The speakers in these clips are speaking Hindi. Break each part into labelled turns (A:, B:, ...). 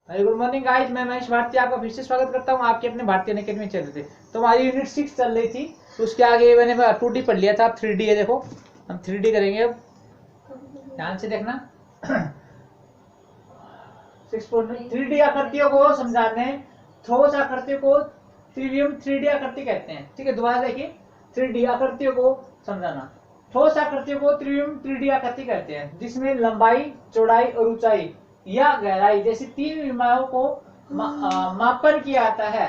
A: वेरी गुड मॉर्निंग गाइस, मैं महेश भारती आपका फिर से स्वागत करता हूं आपके अपने भारतीय अकेडमी चैनल पे। तो हमारी यूनिट 6 चल रही थी, तो उसके आगे मैंने 2D पढ़ लिया था। अब 3D है, देखो हम 3D करेंगे। अब ध्यान से देखना। 3D आकृतियों को समझाने, ठोस आकृतियों को त्रिविम 3D आकृति कहते हैं। ठीक है, दोबारा देखिए। 3D आकृतियों को समझाना, ठोस आकृतियों को त्रिविम 3D आकृति कहते हैं, जिसमें लंबाई, चौड़ाई और ऊंचाई या गहराई जैसी तीन विमाओं को मापन किया जाता है।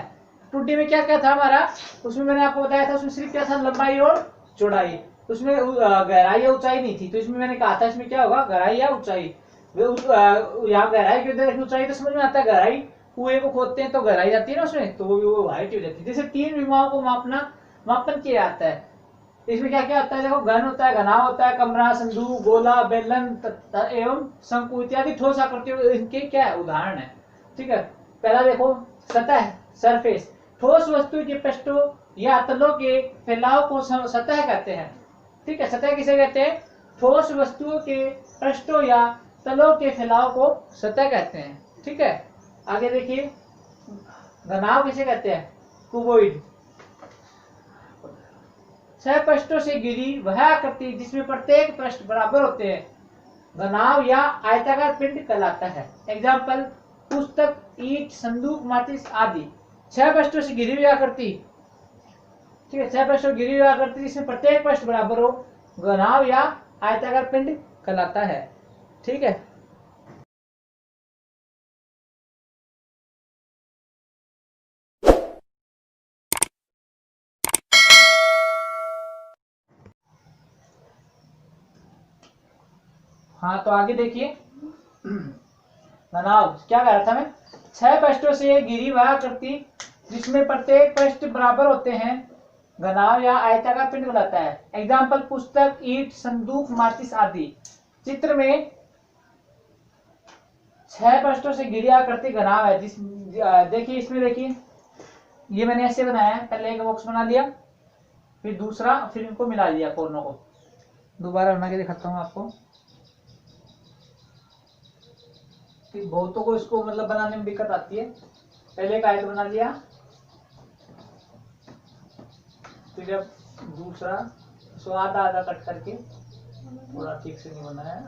A: 2D में क्या क्या था हमारा, उसमें मैंने आपको बताया था, उसमें सिर्फ क्या था, लंबाई और चौड़ाई। उसमें गहराई या ऊंचाई नहीं थी। तो इसमें मैंने कहा था इसमें क्या होगा, गहराई या ऊंचाई। यहाँ गहराई की वजह ऊंचाई तो समझ में आता है। गहराई, कुएं को खोदते हैं तो गहराई जाती है ना उसमें, तो वो हाइट हो जाती है। जैसे तीन विमाओं को मापन किया जाता है। इसमें क्या क्या होता है, देखो घन होता है, घनाव होता है, कमरा, संदूक, गोला, बेलन एवं शंकु इत्यादि ठोस आकृतियों इनके क्या है, उदाहरण है। ठीक है, पहला देखो सतह, सरफेस। ठोस वस्तु के पृष्ठों या तलों के फैलाव को सतह कहते हैं। ठीक है, सतह किसे कहते हैं, ठोस वस्तुओं के पृष्ठों या तलों के फैलाव को सतह कहते हैं। ठीक है, आगे देखिए, घनाव किसे कहते हैं, क्यूबॉइड। छह पृष्ठों से घिरी वह आकृति जिसमें प्रत्येक पृष्ठ बराबर होते हैं घनाव या आयताकार पिंड कहलाता है। एग्जाम्पल, पुस्तक, ईंट, संदूक, माचिस आदि। छह पृष्ठों से घिरी हुई आकृति। ठीक है, छह पृष्ठों घिरी हुई आकृति जिसमें प्रत्येक पृष्ठ बराबर हो घनाव या आयताकार पिंड कहलाता है। ठीक है, हाँ तो आगे देखिए, घनाव क्या कह रहा था मैं, छह पृष्ठों से घिरी वह आकृति जिसमें प्रत्येक पृष्ठ बराबर होते हैं घनाव या आयताकार पिंड कहलाता है। एग्जाम्पल, पुस्तक, ईंट, संदूक, माचिस आदि। चित्र में छह पृष्ठों से घिरी आकृति घनाव है। जिस देखिए, इसमें देखिए, ये मैंने ऐसे बनाया है। पहले एक बॉक्स बना लिया, फिर दूसरा, फिर इनको मिला दिया कोनों को। दोबारा बना के दिखाता हूँ आपको। बहुतों को इसको मतलब बनाने में दिक्कत आती है। पहले एक आयत बना लिया, फिर अब दूसरा, इसको आधा आधा कट करके, पूरा ठीक से नहीं बना है,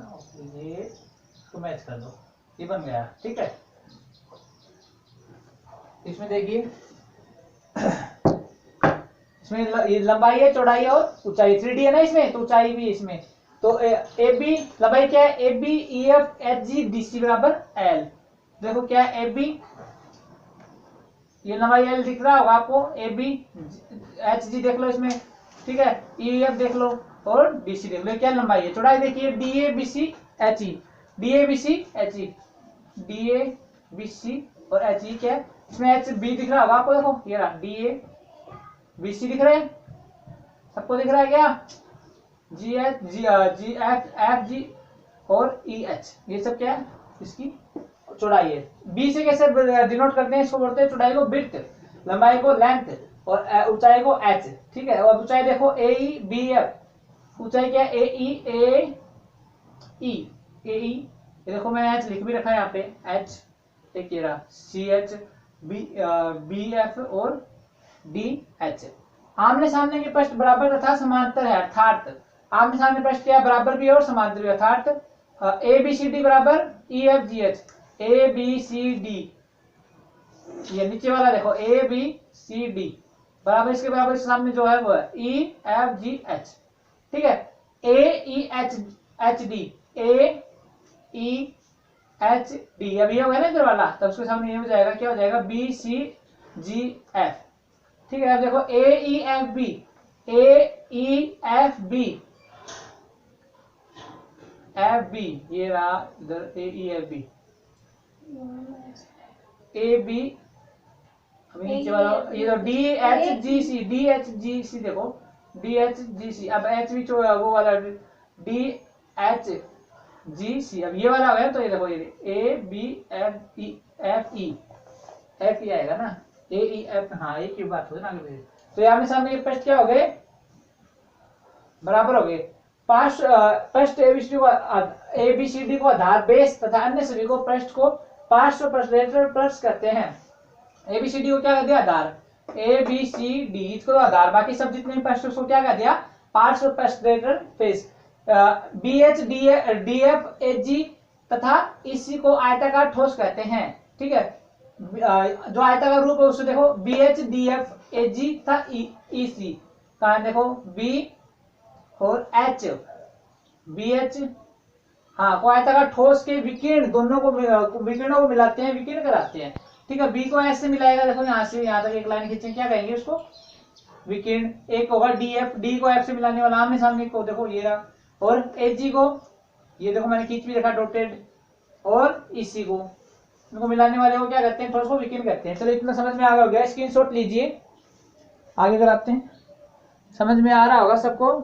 A: ये इसको मैच कर दो, ये बन गया। ठीक है, इसमें देखिए, इसमें ये लंबाई है, चौड़ाई और ऊंचाई। 3D है ना इसमें, तो ऊंचाई भी इसमें। तो ए बी लंबाई क्या है, A B E F H G D C बराबर एल। देखो क्या है, ए बी, ये लंबाई एल दिख रहा होगा आपको, ए बी एच जी देख लो इसमें। ठीक है, ई एफ देख लो और डी सी देख लो, क्या लंबाई है। चौड़ाई देखिए, D A B C H E, D A B C H E, D A B C और एच ई क्या है, इसमें एच बी दिख रहा होगा आपको। देखो ये रहा, डी ए बी सी दिख रहा है, सबको दिख रहा है क्या, जी एच जी जी एफ जी और ई एच, ये सब क्या है, इसकी चौड़ाई है। बी से कैसे डिनोट करते हैं, इसको बोलते हैं चौड़ाई को विड्थ, लंबाई को लेंथ और ऊंचाई को एच। ठीक है, और ऊंचाई देखो ए ई बी एफ, ऊंचाई क्या है, ए ई ए ई, देखो मैं एच लिख भी रखा है यहाँ पे, एच एक ये रहा, सी एच बी एफ और डी एच। आमने सामने के पृष्ठ बराबर तथा समांतर है, अर्थात आमने सामने पृष्ठ क्या है, बराबर भी है और समांतर भी, अर्थात ए बी सी डी बराबर E F G H, A B C D, ये नीचे वाला देखो ए बी सी डी बराबर, इसके बराबर इसके सामने जो है वो है ई एफ जी एच। ठीक है, ए ई एच एच डी, ए ई एच डी, अब ये हो गया ना इधर वाला, तब उसके सामने ये हो जाएगा, क्या हो जाएगा, बी सी जी एफ। ठीक है, अब देखो A E F B, A E F B, F B ये रहा इधर, A E F B, A B, अभी नीचे वाला ये तो D H G C, D H G C देखो, डी एच जी सी, अब एच भी वो वाला डी एच जी सी, अब ये वाला हो गया। तो ये देखो, ये A B F E F E, F E आएगा ना, ए ई एफ, हाँ एक ही बात हो ना आगे। तो यहाँ में सामने ये पृष्ठ क्या हो गए, बराबर हो गए। पृष्ठ ए बी सी डी को आधार, बेस तथा अन्य सभी को पृष्ठ को पार्श्व प्लस करते हैं। एबीसीडी को क्या कर दिया, आधार, एबीसीडी इसको आधार, बाकी सब जितने पार्श्व को क्या कर दिया, पार्श्व प्रश्न फेस। बीएच डीएफ एजी तथा इसी को आयताकार ठोस कहते हैं। ठीक है, जो आयताकार रूप है उसको देखो, बीएच डीएफ एजी तथा ईसी का देखो, बी और एच, बीएच हाँ को आयताकार ठोस के विकीर्ण दोनों को विकिरणों को मिलाते हैं, विकीर्ण कराते हैं। ठीक है, बी को ऐसे मिलाएगा, देखो यहाँ से यहाँ तक एक लाइन खींचे, क्या कहेंगे उसको, विकीर्ण। एक होगा डीएफ, डी को एफ से मिलाने वाला, आमने सामने को देखो ये रहा, और एजी को ये देखो मैंने खींच भी रखा डॉटेड, और इसी को इनको मिलाने वाले को क्या कहते हैं, ठोस को विकीर्ण कहते हैं। चलो इतना समझ में आ गया होगा, स्क्रीनशॉट लीजिए, आगे कराते हैं, समझ में आ रहा होगा सबको।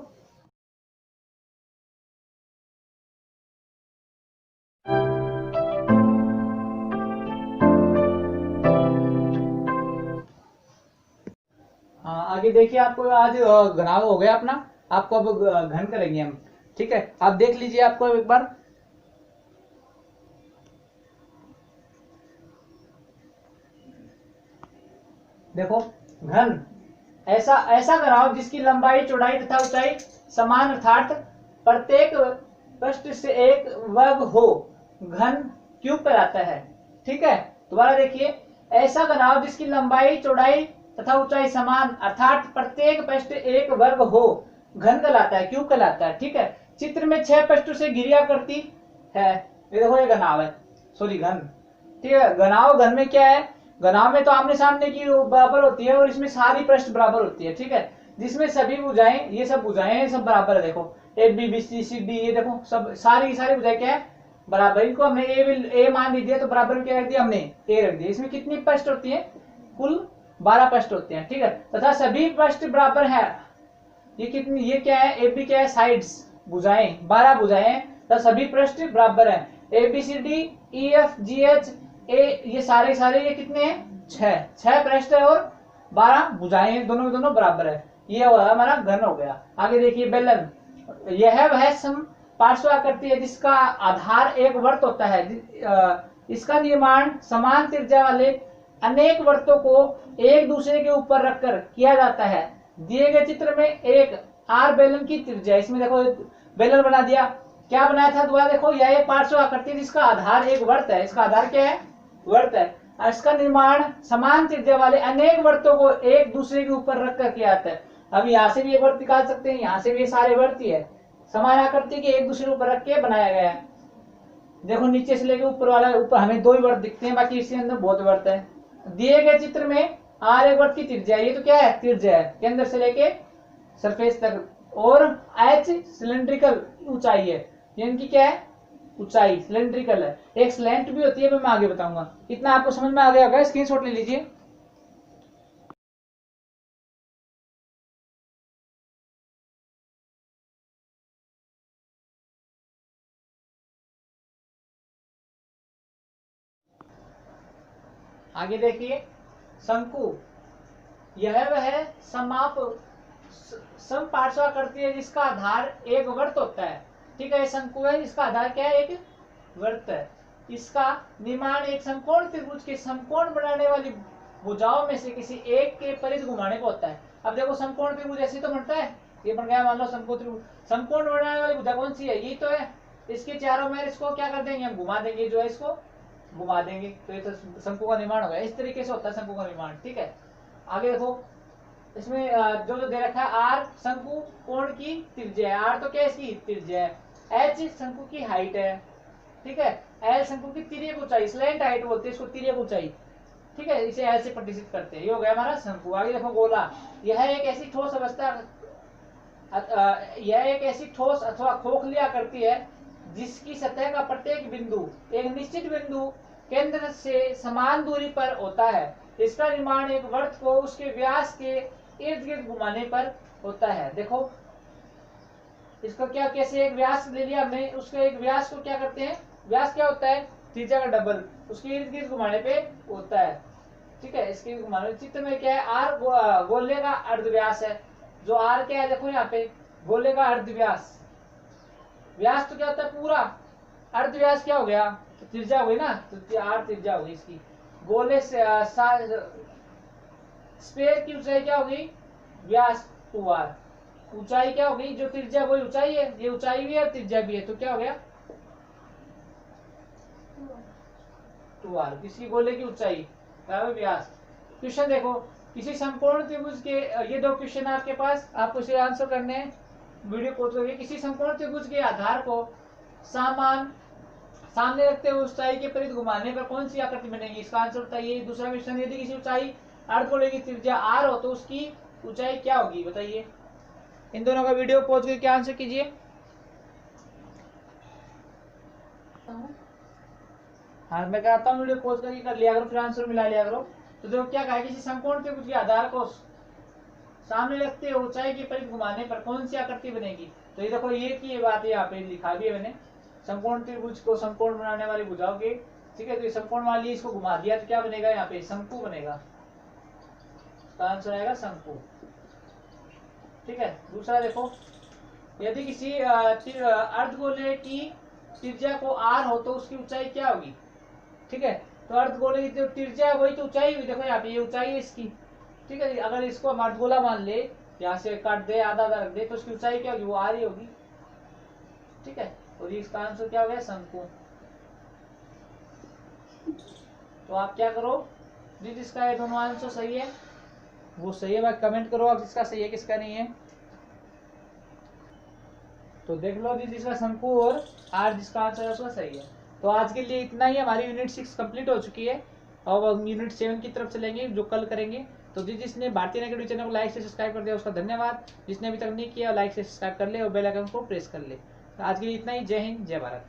A: हाँ आगे देखिए, आपको आज घनाव हो गया अपना, आपको अब घन करेंगे हम। ठीक है, आप देख लीजिए, आपको एक बार देखो, घन ऐसा घनाव जिसकी लंबाई चौड़ाई तथा ऊंचाई समान अर्थात प्रत्येक पृष्ठ से एक वर्ग हो, घन क्यूब कहलाता है। ठीक है, दोबारा देखिए, ऐसा घनाव जिसकी लंबाई चौड़ाई तथा ऊंचाई समान अर्थात प्रत्येक पृष्ठ एक वर्ग हो, घन कहलाता है, क्यूब कहलाता है। ठीक है, चित्र में 6 पृष्ठों से घिरी आकृति है, ये देखो ये घनाव है, सॉरी घन। ठीक है, घनाव, घन में क्या है, घनाव में तो आमने सामने की बराबर होती है और इसमें सारी पृष्ठ बराबर होती है। ठीक है, जिसमें सभी भुजाएं, ये सब भुजाएं ये सब बराबर है, देखो A B B C C D, ये देखो सब सारी की सारी भुजाएं क्या है, बराबर। इनको हमने ए मान दीजिए तो बराबर क्या रख दिया हमने, ए रख दिया। इसमें कितनी पृष्ठ होती है, कुल 12 पृष्ठ होते हैं। ठीक है, तथा सभी पृष्ठ बराबर है, ये कितनी, ये क्या है, ए बी क्या है, साइड्स भुजाएं, 12 भुजाएं, तथा सभी पृष्ठ बराबर है। A B C D E F G H A, ये सारे ये कितने हैं, 6 पृष्ठ है और 12 भुजाएं, दोनों बराबर है। ये हमारा घन हो गया। आगे देखिए, बेलन, यह वह सम पार्श्व आकृति है जिसका आधार एक वृत्त होता है। इसका निर्माण समान त्रिज्या वाले अनेक वृत्तों को एक दूसरे के ऊपर रखकर किया जाता है। दिए गए चित्र में एक आर बेलन की त्रिज्या, इसमें देखो बेलन बना दिया, क्या बनाया था दोबारा देखो, यह एक पार्श्व आकृति जिसका आधार एक वृत्त है, इसका आधार क्या है, वृत्त है। इसका निर्माण समान त्रिज्या वाले अनेक वृत्तों को एक दूसरे के ऊपर रखकर किया जाता है। अब यहाँ से भी एक वृत्त निकाल सकते हैं, यहाँ से भी सारे वृत्त ही है, समान आकृति के एक दूसरे के ऊपर रख के बनाया गया है। देखो नीचे से लेकर ऊपर वाला, ऊपर हमें 2 ही वृत्त दिखते हैं, बाकी इसके अंदर बहुत वृत्त है। दिए गए चित्र में आर एक वृत्त की त्रिज्या, ये तो क्या है, त्रिज्या है, केंद्र से लेके सरफेस तक, और एच सिलेंड्रिकल ऊंचाई है, इनकी क्या है, ऊंचाई सिलेंड्रिकल है। एक स्लैंट भी होती है, मैं आगे बताऊंगा। इतना आपको समझ में आ गया होगा, स्क्रीनशॉट ले लीजिए। आगे देखिए, शंकु, यह वह सम पार्श्वाकृति है जिसका आधार एक वृत्त होता है। ठीक है, ये शंकु है, इसका आधार क्या है, एक वृत्त है। इसका निर्माण एक समकोण त्रिभुज के समकोण बनाने वाली भुजाओं में से किसी एक के परिध घुमाने को होता है। अब देखो, समकोण त्रिभुज ऐसे तो बनता है, ये बन गया मान लो समकोण त्रिभुज। समकोण बनाने वाली भुजा कौन सी है, ये तो है, इसके चारों में इसको क्या कर देंगे, हम घुमा देंगे, जो है इसको घुमा देंगे, तो ये तो शंकु का निर्माण हो गया। इस तरीके से होता है शंकु का निर्माण। ठीक है, आगे देखो, इसमें जो दे रखा है, आर शंकु कोण की त्रिज्या है, आर तो क्या इसकी त्रिज्या है, एच शंकु की हाइट है। ठीक है, एल शंकु की तिर्यक ऊंचाई, स्लैंट हाइट बोलते हैं इसको, तिर्यक ऊंचाई। ठीक है, इसे एल से प्रतिष्ठित करते हैं। ये हो गया हमारा शंकु। आगे देखो, गोला, यह एक ऐसी ठोस अवस्था, यह एक ऐसी ठोस अथवा खोखली आकृति है जिसकी सतह का प्रत्येक बिंदु एक निश्चित बिंदु केंद्र से समान दूरी पर होता है। इसका निर्माण एक वृत्त को उसके व्यास के इर्द गिर्द घुमाने पर होता है। देखो इसका क्या, कैसे एक व्यास ले लिया हमने, उसके एक व्यास को क्या करते हैं, व्यास क्या होता है, त्रिज्या का डबल, उसके इर्द गिर्द घुमाने पे होता है। ठीक है, इसके घुमाने, चित्र में क्या है, आर गोले का अर्धव्यास है, जो आर क्या है, देखो यहाँ पे गोले का अर्धव्यास, व्यास तो क्या होता है पूरा, अर्धव्यास क्या हो गया त्रिज्या हुई ना, तो आर त्रिज्या होगी इसकी। गोले से स्फीयर की ऊंचाई क्या होगी, व्यास 2r। ऊंचाई क्या होगी, जो त्रिज्या वही ऊंचाई है, ये ऊंचाई भी है और त्रिज्या भी है, तो क्या हो गया 2r। किसी गोले की ऊंचाई क्या है, व्यास। क्वेश्चन देखो, किसी समकोण त्रिभुज के, ये दो क्वेश्चन आपके पास, आपको इसे आंसर करने हैं वीडियो पोस्ट करके। किसी समकोण त्रिभुज के आधार को सामने रखते हुए ऊंचाई के परिध घुमाने पर कौन सी आकृति बनेगी, इसका आंसर बताइए। दूसरा क्वेश्चन, यदि किसी ऊंचाई अर्धगोले की त्रिज्या r हो तो उसकी ऊंचाई क्या होगी, बताइए। इन दोनों का वीडियो पॉज करके आंसर कीजिए। हाँ मैं कहता हूँ वीडियो पॉज करके कर लिया करो, फिर आंसर मिला लिया करो। तो देखो क्या कहा है, किसी समकोण त्रिभुज के आधार को सामने रखते हुए ऊंचाई के परिध घुमाने पर कौन सी आकृति बनेगी। तो ये देखो ये की बात यहाँ पे लिखा भी है मैंने, समकोण त्रिभुज को समकोण बनाने वाली भुजाओं के, ठीक है। तो ये समकोण वाली इसको घुमा दिया तो क्या बनेगा, यहाँ पे शंकु बनेगा, तो आंसर आएगा शंकु, ठीक है। दूसरा देखो, यदि किसी अर्धगोले की त्रिज्या को r हो तो उसकी ऊंचाई क्या होगी, ठीक है। तो अर्धगोले की जो त्रिज्या है वही तो ऊंचाई हुई, देखो यहाँ पे ये ऊंचाई है इसकी, ठीक है। अगर इसको हम अर्धगोला मान ले, यहाँ से काट दे, आधा आधा रख दे, तो उसकी ऊंचाई क्या होगी, वो r ही होगी, ठीक है। और इसका आंसर क्या हो गया, शंकु। तो आप क्या करो, जिसका ये दोनों आंसर सही है वो सही है, बाकी कमेंट करो आप किसका सही है किसका नहीं है। तो देख लो जिसका शंकु और आर जिसका आंसर है उसका सही है। तो आज के लिए इतना ही, हमारी यूनिट 6 कंप्लीट हो चुकी है और हम यूनिट 7 की तरफ चलेंगे जो कल करेंगे। तो जिसने भारतीय नेगेटिव चैनल को लाइक से सब्सक्राइब कर दिया उसका धन्यवाद, जिसने अभी तक नहीं किया लाइक से सब्सक्राइब कर ले और बेल आइकन को प्रेस कर ले। तो आज के लिए इतना ही, जय हिंद जय भारत।